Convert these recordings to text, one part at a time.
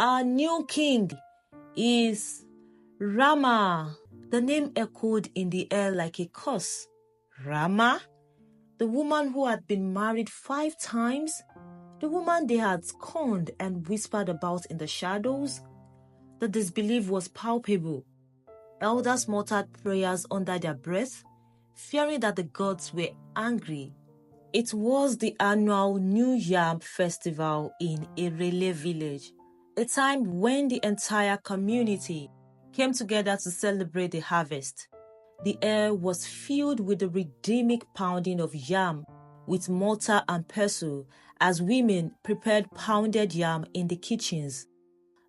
Our new king is Rama. The name echoed in the air like a curse. Rama? The woman who had been married 5 times? The woman they had scorned and whispered about in the shadows? The disbelief was palpable. Elders muttered prayers under their breath, fearing that the gods were angry. It was the annual New Yam festival in Erele village, a time when the entire community came together to celebrate the harvest. The air was filled with the rhythmic pounding of yam with mortar and pestle as women prepared pounded yam in the kitchens.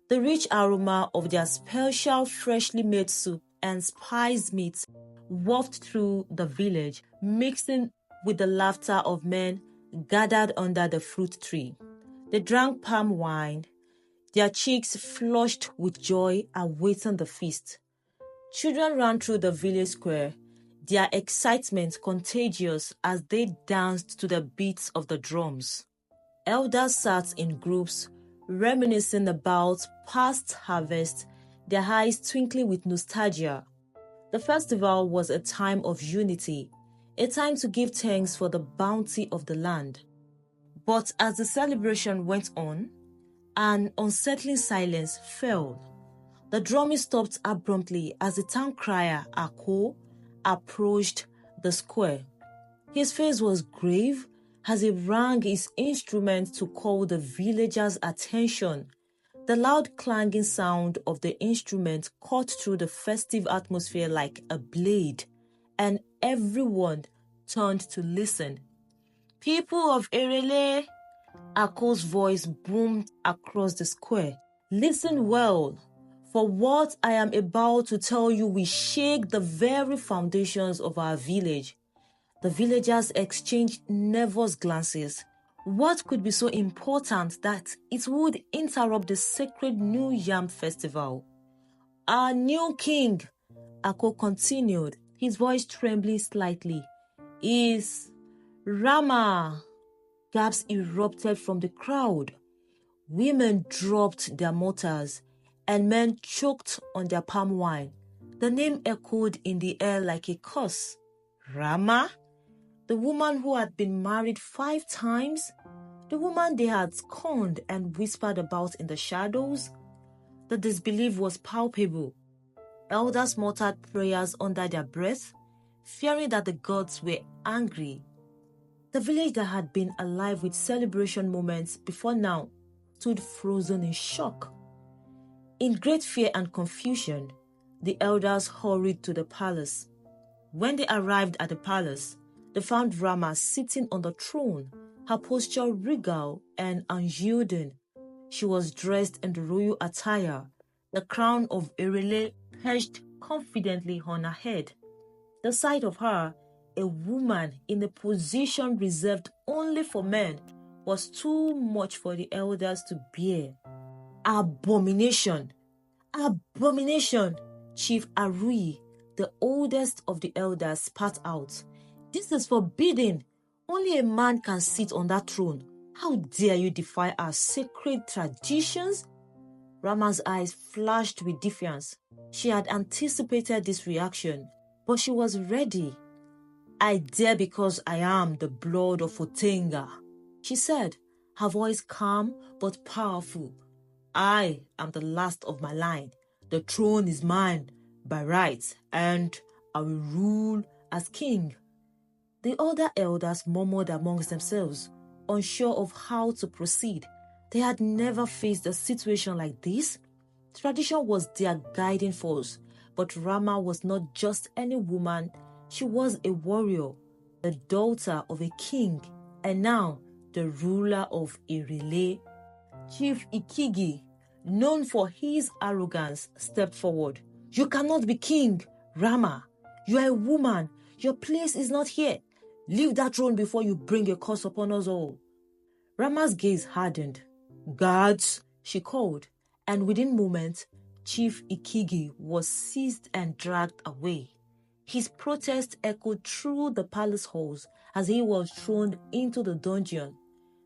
The rich aroma of their special freshly made soup and spiced meats wafted through the village, mixing with the laughter of men gathered under the fruit tree. They drank palm wine, their cheeks flushed with joy awaiting the feast. Children ran through the village square, their excitement contagious as they danced to the beats of the drums. Elders sat in groups, reminiscing about past harvest, their eyes twinkling with nostalgia. The festival was a time of unity, a time to give thanks for the bounty of the land. But as the celebration went on, an unsettling silence fell. The drumming stopped abruptly as the town crier, Ako, approached the square. His face was grave as he rang his instrument to call the villagers' attention. The loud clanging sound of the instrument cut through the festive atmosphere like a blade, and everyone turned to listen. "People of Erele," Ako's voice boomed across the square. "Listen well. For what I am about to tell you will shake the very foundations of our village." The villagers exchanged nervous glances. What could be so important that it would interrupt the sacred New Yam festival? "Our new king," Ako continued, his voice trembling slightly, "is Rama." Gasps erupted from the crowd. Women dropped their mortars, and men choked on their palm wine. The name echoed in the air like a curse. Rama? The woman who had been married 5 times? The woman they had scorned and whispered about in the shadows? The disbelief was palpable. Elders muttered prayers under their breath, fearing that the gods were angry. The village that had been alive with celebration moments before now stood frozen in shock. In great fear and confusion, the elders hurried to the palace. When they arrived at the palace, they found Rama sitting on the throne, her posture regal and unyielding. She was dressed in the royal attire, the crown of Erele perched confidently on her head. The sight of her, a woman in a position reserved only for men, was too much for the elders to bear. "Abomination! Abomination!" Chief Arui, the oldest of the elders, spat out. "This is forbidden. Only a man can sit on that throne. How dare you defy our sacred traditions?" Rama's eyes flashed with defiance. She had anticipated this reaction, but she was ready. "I dare because I am the blood of Otenga," she said, her voice calm but powerful. "I am the last of my line. The throne is mine by right, and I will rule as king." The other elders murmured amongst themselves, unsure of how to proceed. They had never faced a situation like this. Tradition was their guiding force, but Rama was not just any woman. She was a warrior, the daughter of a king, and now the ruler of Erele. Chief Ikigi, known for his arrogance, stepped forward. "You cannot be king, Rama. You are a woman. Your place is not here. Leave that throne before you bring a curse upon us all." Rama's gaze hardened. "Guards," she called, and within moments, Chief Ikigi was seized and dragged away. His protest echoed through the palace halls as he was thrown into the dungeon.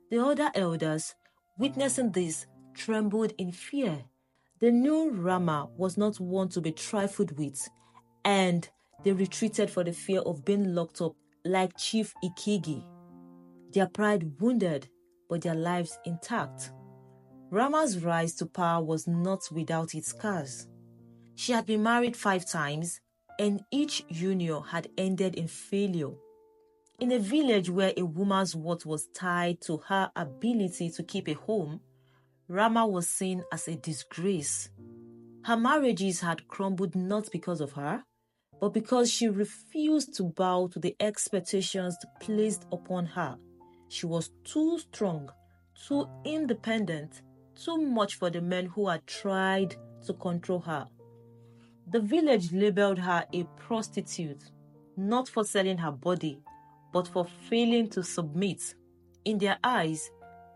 The other elders, witnessing this, trembled in fear. The new Rama was not one to be trifled with, and they retreated for the fear of being locked up like Chief Ikigi. Their pride wounded, but their lives intact. Rama's rise to power was not without its scars. She had been married 5 times, and each union had ended in failure. In a village where a woman's worth was tied to her ability to keep a home, Rama was seen as a disgrace. Her marriages had crumbled not because of her, but because she refused to bow to the expectations placed upon her. She was too strong, too independent, too much for the men who had tried to control her. The village labeled her a prostitute, not for selling her body, but for failing to submit. In their eyes,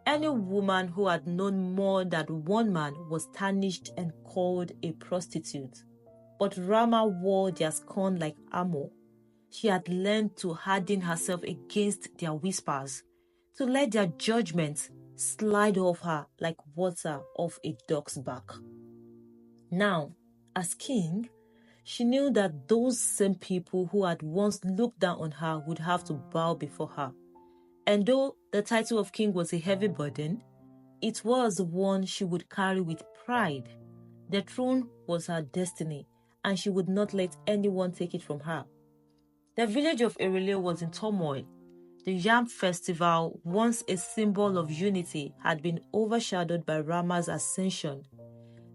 any woman who had known more than one man was tarnished and called a prostitute. But Rama wore their scorn like armor. She had learned to harden herself against their whispers, to let their judgments slide off her like water off a duck's back. Now, as king, she knew that those same people who had once looked down on her would have to bow before her. And though the title of king was a heavy burden, it was one she would carry with pride. The throne was her destiny, and she would not let anyone take it from her. The village of Erele was in turmoil. The Yam festival, once a symbol of unity, had been overshadowed by Rama's ascension.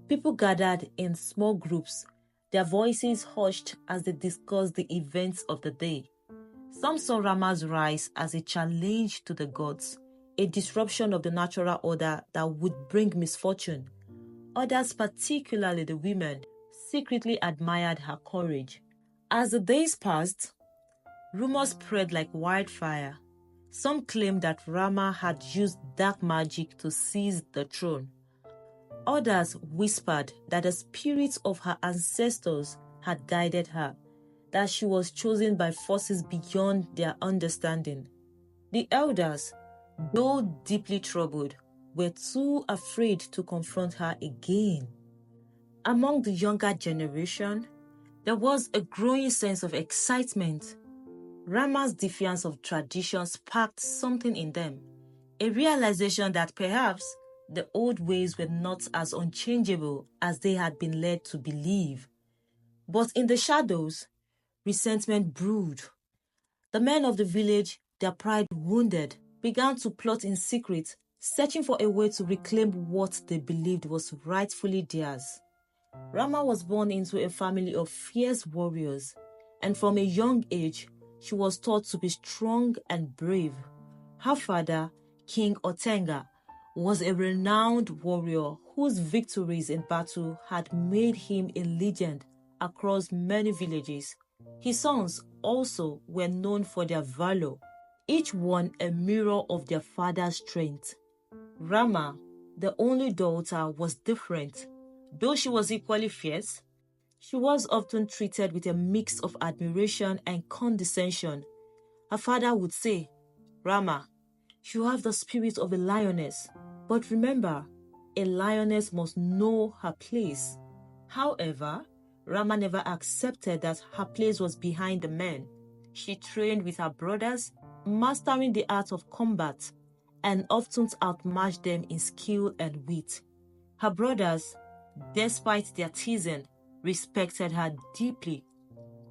People gathered in small groups, their voices hushed as they discussed the events of the day. Some saw Rama's rise as a challenge to the gods, a disruption of the natural order that would bring misfortune. Others, particularly the women, secretly admired her courage. As the days passed, rumors spread like wildfire. Some claimed that Rama had used dark magic to seize the throne. Others whispered that the spirits of her ancestors had guided her, that she was chosen by forces beyond their understanding. The elders, though deeply troubled, were too afraid to confront her again. Among the younger generation, there was a growing sense of excitement. Rama's defiance of tradition sparked something in them, a realization that perhaps the old ways were not as unchangeable as they had been led to believe. But in the shadows, resentment brewed. The men of the village, their pride wounded, began to plot in secret, searching for a way to reclaim what they believed was rightfully theirs. Rama was born into a family of fierce warriors, and from a young age, she was taught to be strong and brave. Her father, King Otenga, was a renowned warrior whose victories in battle had made him a legend across many villages. His sons also were known for their valor, each one a mirror of their father's strength. Rama, the only daughter, was different. Though she was equally fierce, she was often treated with a mix of admiration and condescension. Her father would say, "Rama, you have the spirit of a lioness, but remember, a lioness must know her place." However, Rama never accepted that her place was behind the men. She trained with her brothers, mastering the art of combat, and often outmatched them in skill and wit. Her brothers, despite their teasing, respected her deeply.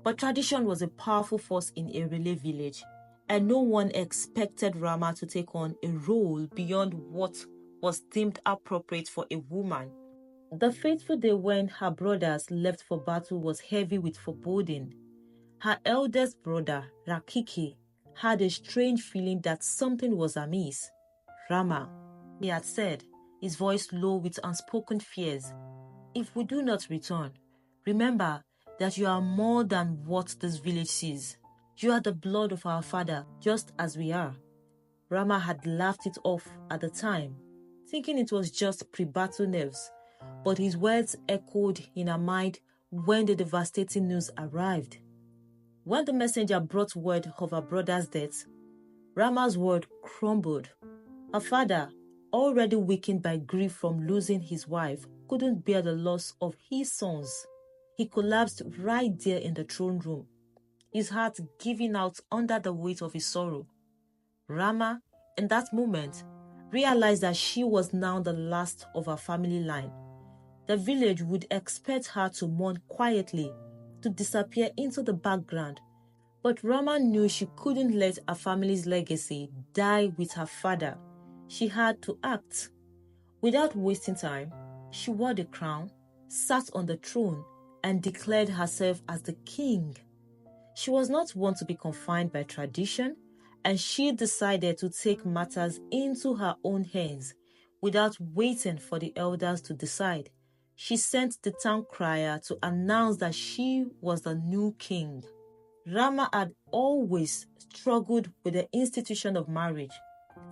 But tradition was a powerful force in a Erele village, and no one expected Rama to take on a role beyond what was deemed appropriate for a woman. The fateful day when her brothers left for battle was heavy with foreboding. Her eldest brother, Rakiki, had a strange feeling that something was amiss. "Rama," he had said, his voice low with unspoken fears, "if we do not return, remember that you are more than what this village sees. You are the blood of our father, just as we are." Rama had laughed it off at the time, thinking it was just pre-battle nerves, but his words echoed in her mind when the devastating news arrived. When the messenger brought word of her brother's death, Rama's world crumbled. Her father, already weakened by grief from losing his wife, couldn't bear the loss of his sons. He collapsed right there in the throne room, his heart giving out under the weight of his sorrow. Rama, in that moment, realized that she was now the last of her family line. The village would expect her to mourn quietly, to disappear into the background. But Rama knew she couldn't let her family's legacy die with her father. She had to act. Without wasting time, she wore the crown, sat on the throne, and declared herself as the king. She was not one to be confined by tradition, and she decided to take matters into her own hands without waiting for the elders to decide. She sent the town crier to announce that she was the new king. Rama had always struggled with the institution of marriage.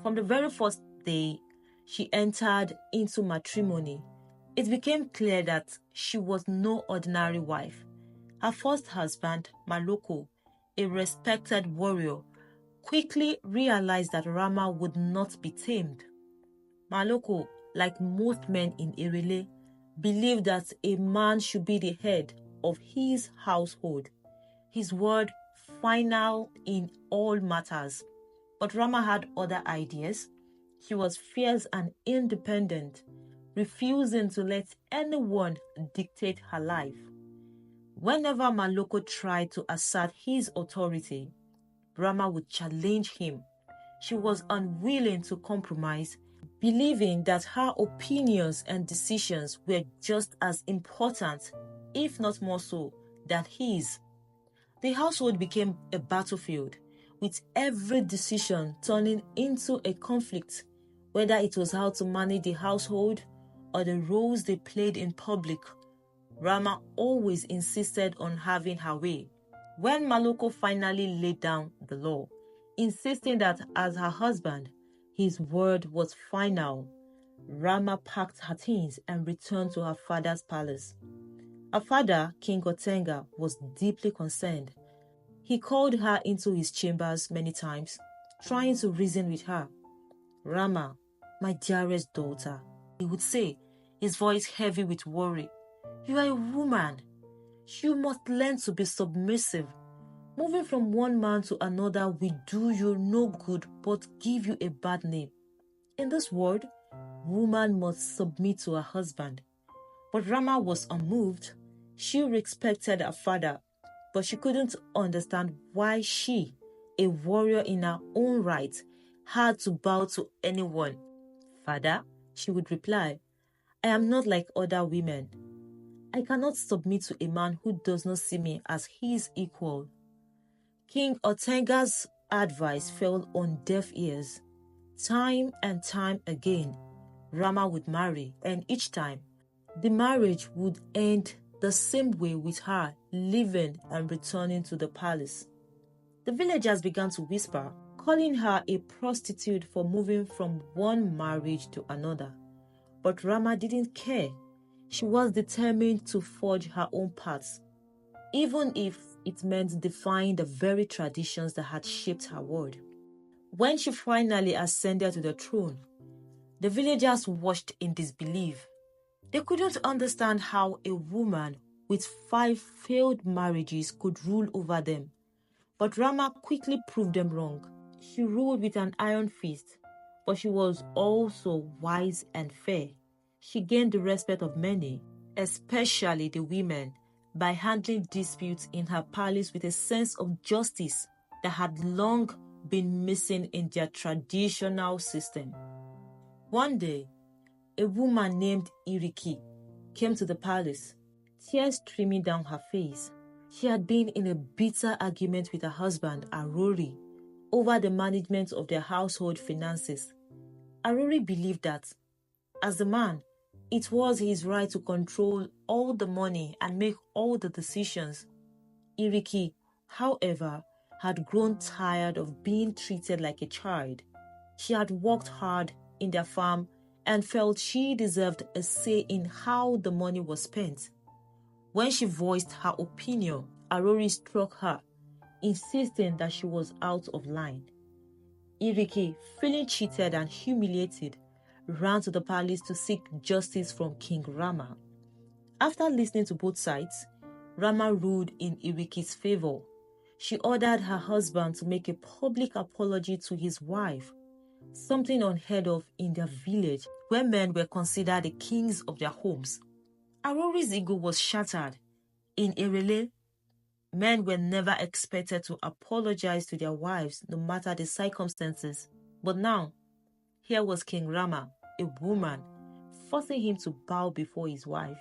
From the very first day she entered into matrimony, it became clear that she was no ordinary wife. Her first husband, Maloko, a respected warrior, quickly realized that Rama would not be tamed. Maloko, like most men in Irele, believed that a man should be the head of his household, his word final in all matters. But Rama had other ideas. She was fierce and independent, refusing to let anyone dictate her life. Whenever Maloko tried to assert his authority, Rama would challenge him. She was unwilling to compromise, believing that her opinions and decisions were just as important, if not more so, than his. The household became a battlefield, with every decision turning into a conflict, whether it was how to manage the household or the roles they played in public. Rama always insisted on having her way. When Maloko finally laid down the law, insisting that as her husband, his word was final, Rama packed her things and returned to her father's palace. Her father, King Otenga, was deeply concerned. He called her into his chambers many times, trying to reason with her. "Rama, my dearest daughter," he would say, his voice heavy with worry. "You are a woman. You must learn to be submissive. Moving from one man to another will do you no good but give you a bad name. In this world, woman must submit to her husband." But Rama was unmoved. She respected her father, but she couldn't understand why she, a warrior in her own right, had to bow to anyone. "Father," she would reply, "I am not like other women. I cannot submit to a man who does not see me as his equal." King Otenga's advice fell on deaf ears. Time and time again, Rama would marry, and each time, the marriage would end the same way, with her leaving and returning to the palace. The villagers began to whisper, calling her a prostitute for moving from one marriage to another. But Rama didn't care. She was determined to forge her own path, even if it meant defying the very traditions that had shaped her world. When she finally ascended to the throne, the villagers watched in disbelief. They couldn't understand how a woman with 5 failed marriages could rule over them. But Rama quickly proved them wrong. She ruled with an iron fist, but she was also wise and fair. She gained the respect of many, especially the women, by handling disputes in her palace with a sense of justice that had long been missing in their traditional system. One day, a woman named Iriki came to the palace, tears streaming down her face. She had been in a bitter argument with her husband, Arori, over the management of their household finances. Arori believed that, as a man, it was his right to control all the money and make all the decisions. Iriki, however, had grown tired of being treated like a child. She had worked hard in their farm and felt she deserved a say in how the money was spent. When she voiced her opinion, Arori struck her, insisting that she was out of line. Iriki, feeling cheated and humiliated, ran to the palace to seek justice from King Rama. After listening to both sides, Rama ruled in Iriki's favor. She ordered her husband to make a public apology to his wife, something unheard of in their village where men were considered the kings of their homes. Arori's ego was shattered. In Erele, men were never expected to apologize to their wives no matter the circumstances. But now, here was King Rama, a woman, forcing him to bow before his wife.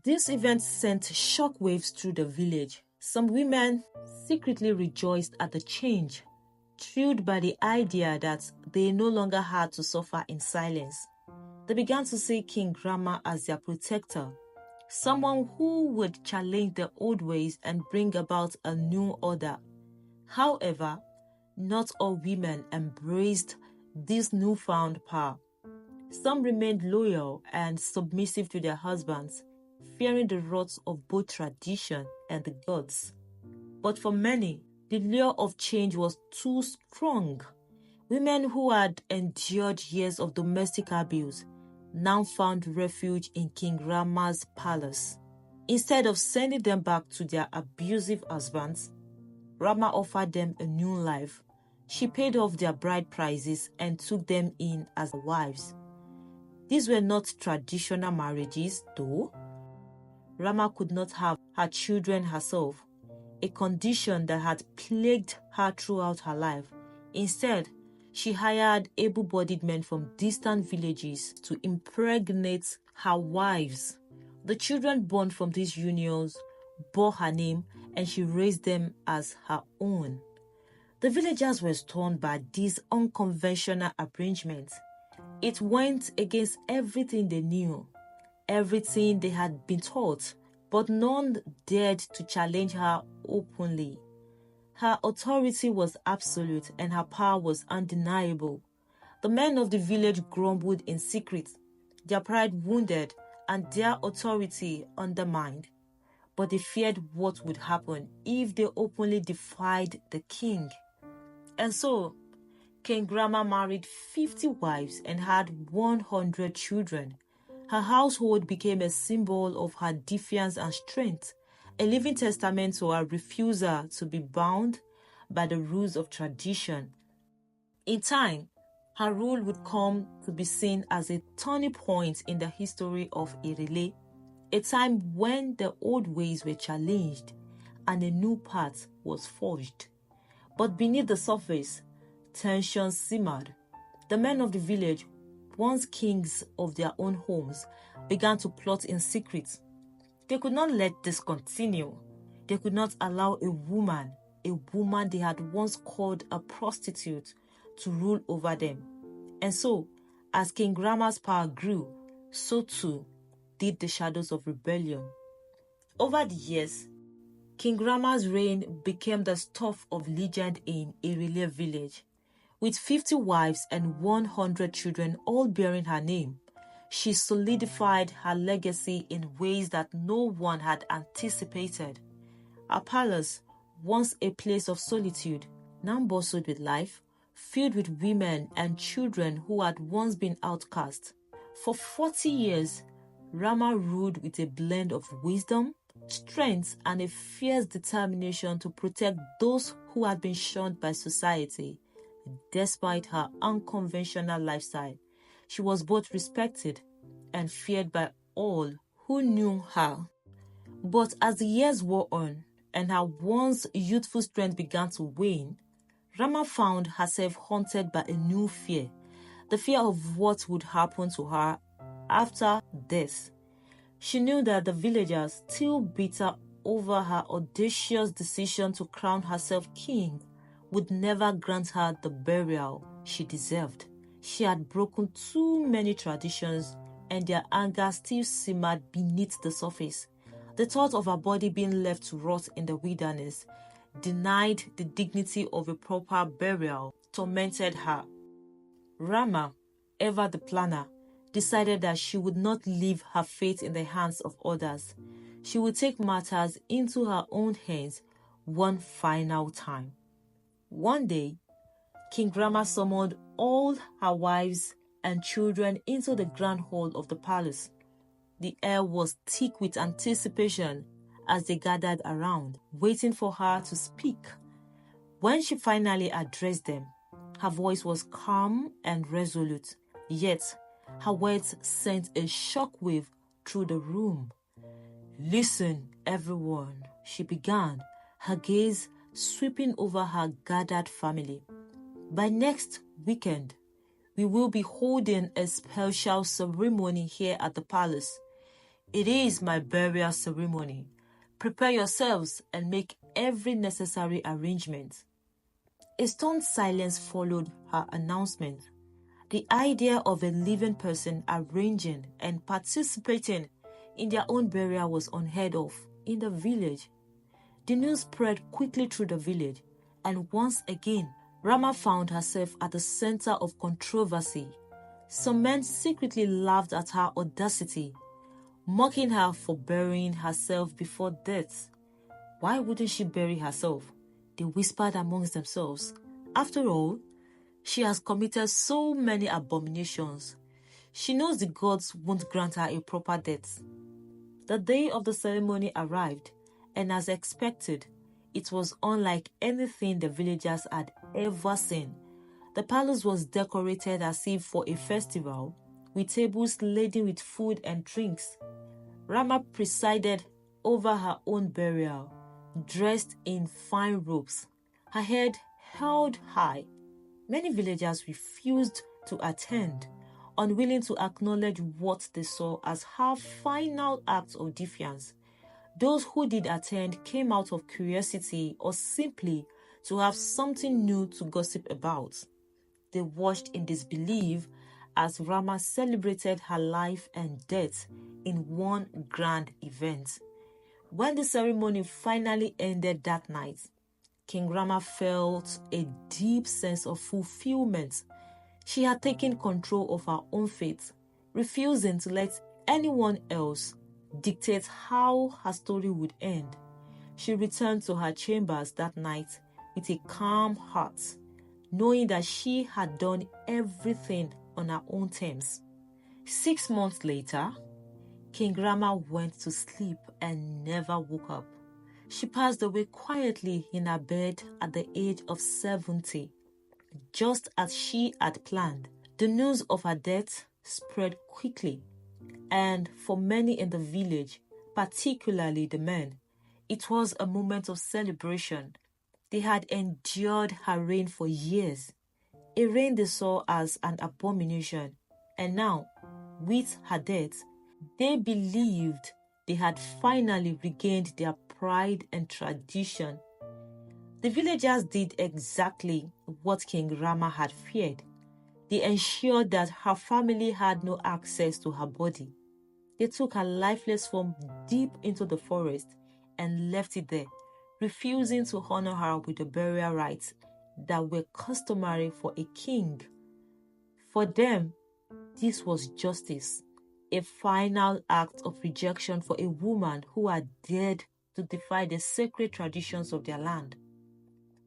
This event sent shockwaves through the village. Some women secretly rejoiced at the change, thrilled by the idea that they no longer had to suffer in silence. They began to see King Rama as their protector, someone who would challenge the old ways and bring about a new order. However, not all women embraced this newfound power. Some remained loyal and submissive to their husbands, fearing the wrath of both tradition and the gods. But for many, the lure of change was too strong. Women who had endured years of domestic abuse now found refuge in King Rama's palace. Instead of sending them back to their abusive husbands, Rama offered them a new life. She paid off their bride prices and took them in as wives. These were not traditional marriages, though. Rama could not have her children herself, a condition that had plagued her throughout her life. Instead, she hired able-bodied men from distant villages to impregnate her wives. The children born from these unions bore her name, and she raised them as her own. The villagers were stunned by these unconventional arrangements. It went against everything they knew, everything they had been taught, but none dared to challenge her openly. Her authority was absolute and her power was undeniable. The men of the village grumbled in secret, their pride wounded and their authority undermined. But they feared what would happen if they openly defied the king. And so, King Rama married 50 wives and had 100 children. Her household became a symbol of her defiance and strength, a living testament to her refusal to be bound by the rules of tradition. In time, her rule would come to be seen as a turning point in the history of Erele, a time when the old ways were challenged and a new path was forged. But beneath the surface, tension simmered. The men of the village, once kings of their own homes, began to plot in secret. They could not let this continue. They could not allow a woman they had once called a prostitute, to rule over them. And so, as King Rama's power grew, so too did the shadows of rebellion. Over the years, King Rama's reign became the stuff of legend in Erele village. With 50 wives and 100 children all bearing her name, she solidified her legacy in ways that no one had anticipated. Her palace, once a place of solitude, now bustled with life, filled with women and children who had once been outcast. For 40 years, Rama ruled with a blend of wisdom, strength, and a fierce determination to protect those who had been shunned by society. Despite her unconventional lifestyle, she was both respected and feared by all who knew her. But as the years wore on and her once youthful strength began to wane, Rama found herself haunted by a new fear, the fear of what would happen to her after death. She knew that the villagers, still bitter over her audacious decision to crown herself king, would never grant her the burial she deserved. She had broken too many traditions, and their anger still simmered beneath the surface. The thought of her body being left to rot in the wilderness, denied the dignity of a proper burial, tormented her. Rama, ever the planner, decided that she would not leave her fate in the hands of others. She would take matters into her own hands one final time. One day, King Rama summoned all her wives and children into the grand hall of the palace. The air was thick with anticipation as they gathered around, waiting for her to speak. When she finally addressed them, her voice was calm and resolute, yet her words sent a shockwave through the room. "Listen, everyone," she began, her gaze sweeping over her gathered family. "By next weekend, we will be holding a special ceremony here at the palace. It is my burial ceremony. Prepare yourselves and make every necessary arrangement." A stunned silence followed her announcement. The idea of a living person arranging and participating in their own burial was unheard of in the village. The news spread quickly through the village, and once again, Rama found herself at the center of controversy. Some men secretly laughed at her audacity, mocking her for burying herself before death. Why wouldn't she bury herself? They whispered amongst themselves. After all, she has committed so many abominations. She knows the gods won't grant her a proper death. The day of the ceremony arrived, and as expected, it was unlike anything the villagers had ever seen. The palace was decorated as if for a festival, with tables laden with food and drinks. Rama presided over her own burial, dressed in fine robes, her head held high. Many villagers refused to attend, unwilling to acknowledge what they saw as her final act of defiance. Those who did attend came out of curiosity or simply to have something new to gossip about. They watched in disbelief as Rama celebrated her life and death in one grand event. When the ceremony finally ended that night, King Rama felt a deep sense of fulfillment. She had taken control of her own fate, refusing to let anyone else dictate how her story would end. She returned to her chambers that night with a calm heart, knowing that she had done everything on her own terms. 6 months later, King Rama went to sleep and never woke up. She passed away quietly in her bed at the age of 70. Just as she had planned, the news of her death spread quickly, and for many in the village, particularly the men, it was a moment of celebration. They had endured her reign for years, a reign they saw as an abomination, and now, with her death, they believed they had finally regained their pride and tradition. The villagers did exactly what King Rama had feared. They ensured that her family had no access to her body. They took her lifeless form deep into the forest and left it there, refusing to honor her with the burial rites that were customary for a king. For them, this was justice, a final act of rejection for a woman who had dared to defy the sacred traditions of their land.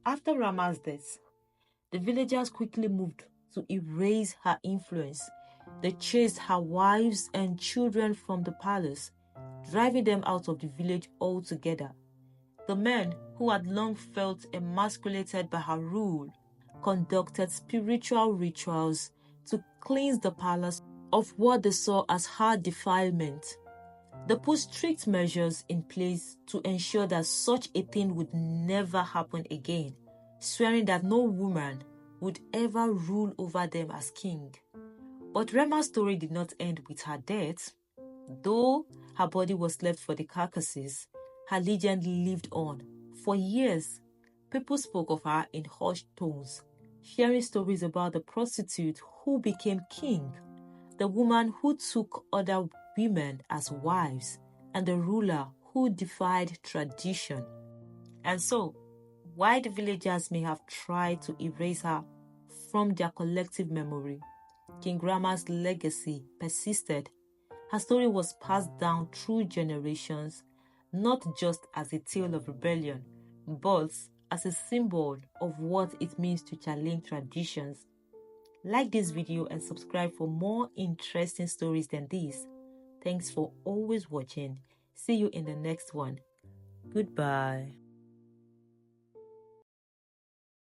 After Rama's death, the villagers quickly moved to erase her influence. They chased her wives and children from the palace, driving them out of the village altogether. The men, who had long felt emasculated by her rule, conducted spiritual rituals to cleanse the palace of what they saw as her defilement. They put strict measures in place to ensure that such a thing would never happen again, swearing that no woman would ever rule over them as king. But Rama's story did not end with her death. Though her body was left for the carcasses, her legend lived on. For years, people spoke of her in hushed tones, sharing stories about the prostitute who became king, the woman who took other women as wives, and the ruler who defied tradition. And so, while the villagers may have tried to erase her from their collective memory, King Rama's legacy persisted. Her story was passed down through generations, not just as a tale of rebellion, but as a symbol of what it means to challenge traditions. Like this video and subscribe for more interesting stories than these. Thanks for always watching. See you in the next one. Goodbye.